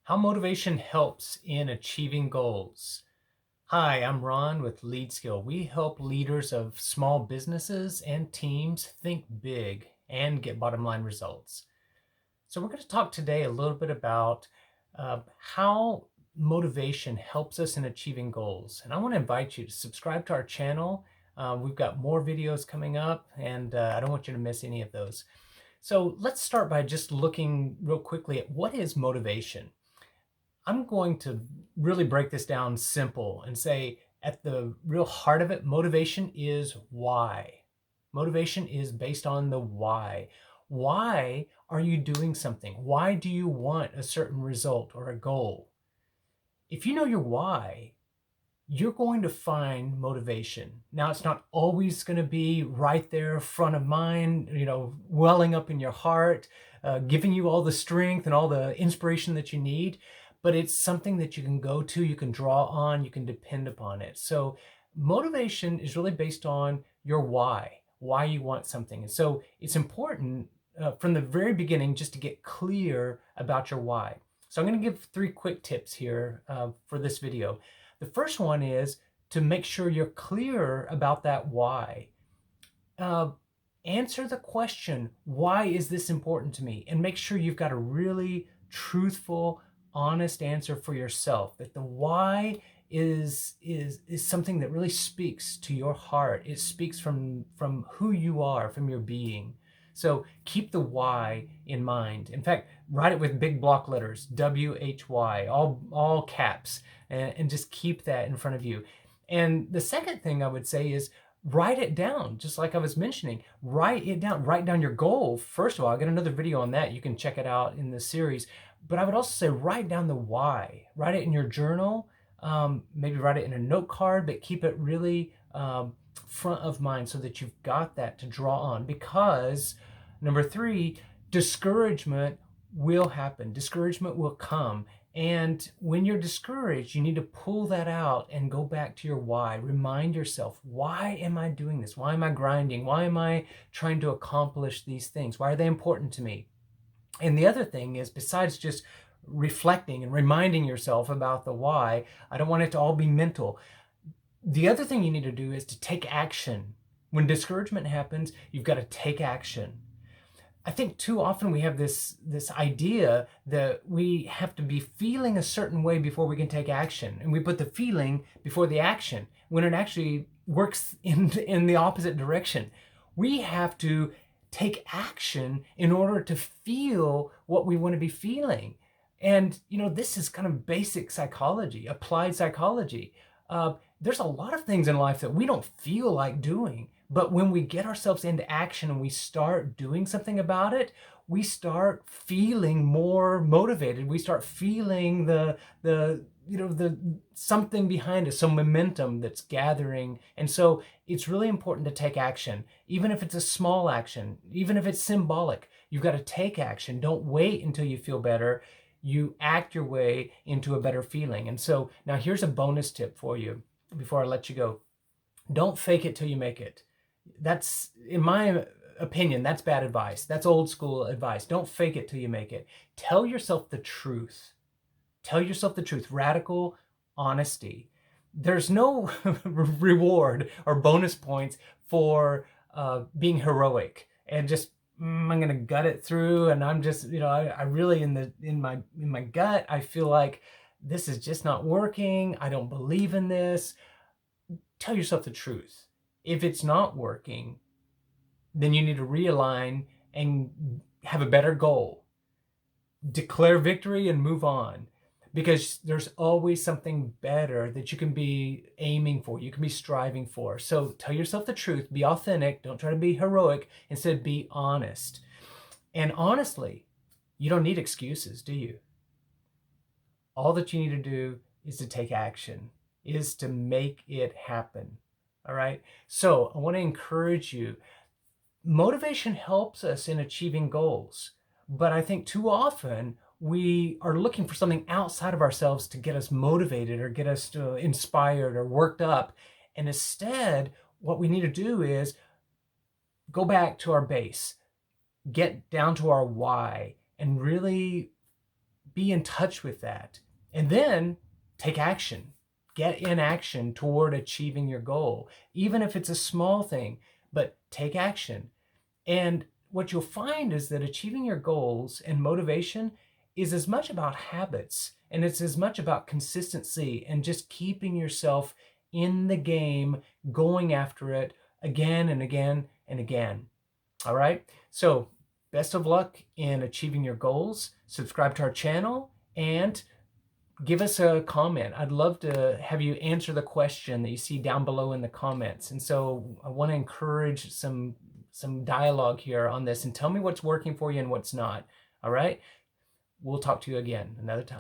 How motivation helps in achieving goals. Hi, I'm Ron with Lead Skill. We help leaders of small businesses and teams think big and get bottom line results. So, we're going to talk today a little bit about how motivation helps us in achieving goals. And I want to invite you to subscribe to our channel. We've got more videos coming up, and I don't want you to miss any of those. So, let's start by just looking real quickly at what is motivation. I'm going to really break this down simple and say at the real heart of it, motivation is why. Motivation is based on the why. Why are you doing something? Why do you want a certain result or a goal? If you know your why, you're going to find motivation. Now, it's not always going to be right there, front of mind, welling up in your heart, giving you all the strength and all the inspiration that you need, but it's something that you can go to, you can draw on, you can depend upon it. So, motivation is really based on your why you want something. And so, it's important from the very beginning just to get clear about your why. So, I'm going to give 3 quick tips here for this video. The first one is to make sure you're clear about that why. Answer the question, why is this important to me? And make sure you've got a really truthful, honest answer for yourself. That the why is something that really speaks to your heart. It speaks from who you are, from your being. So keep the why in mind. In fact, write it with big block letters, WHY, all caps, and just keep that in front of you. And the second thing I would say is write it down, just like I was mentioning. Write it down. Write down your goal. First of all, I got another video on that. You can check it out in the series. But I would also say write down the why. Write it in your journal. Maybe write it in a note card, but keep it really front of mind so that you've got that to draw on. Because number 3, discouragement will happen. Discouragement will come. And when you're discouraged, you need to pull that out and go back to your why. Remind yourself, why am I doing this? Why am I grinding? Why am I trying to accomplish these things? Why are they important to me? And the other thing is, besides just reflecting and reminding yourself about the why, I don't want it to all be mental. The other thing you need to do is to take action. When discouragement happens, you've got to take action. I think too often we have this idea that we have to be feeling a certain way before we can take action, and we put the feeling before the action when it actually works in the opposite direction. We have to take action in order to feel what we want to be feeling. And this is kind of basic psychology, applied psychology. There's a lot of things in life that we don't feel like doing, but when we get ourselves into action and we start doing something about it, we start feeling more motivated. We start feeling the something behind us, some momentum that's gathering. And so it's really important to take action, even if it's a small action, even if it's symbolic. You've got to take action. Don't wait until you feel better. You act your way into a better feeling. And so now here's a bonus tip for you before I let you go. Don't fake it till you make it. That's, in my opinion, that's bad advice. That's old school advice. Don't fake it till you make it. Tell yourself the truth. Tell yourself the truth. Radical honesty. There's no reward or bonus points for being heroic and just I'm gonna gut it through, and I'm just I really in my gut I feel like this is just not working. I don't believe in this. Tell yourself the truth. If it's not working, then you need to realign and have a better goal. Declare victory and move on, because there's always something better that you can be aiming for, you can be striving for. So tell yourself the truth, be authentic, don't try to be heroic, instead be honest. And honestly, you don't need excuses, do you? All that you need to do is to take action, is to make it happen. All right? So I want to encourage you. Motivation helps us in achieving goals, but I think too often we are looking for something outside of ourselves to get us motivated or get us inspired or worked up. And instead, what we need to do is go back to our base, get down to our why, and really be in touch with that. And then take action. Get in action toward achieving your goal, even if it's a small thing, but take action. And what you'll find is that achieving your goals and motivation is as much about habits, and it's as much about consistency and just keeping yourself in the game, going after it again and again and again. All right. So best of luck in achieving your goals. Subscribe to our channel and give us a comment. I'd love to have you answer the question that you see down below in the comments. And so I want to encourage some dialogue here on this, and tell me what's working for you and what's not. All right. We'll talk to you again another time.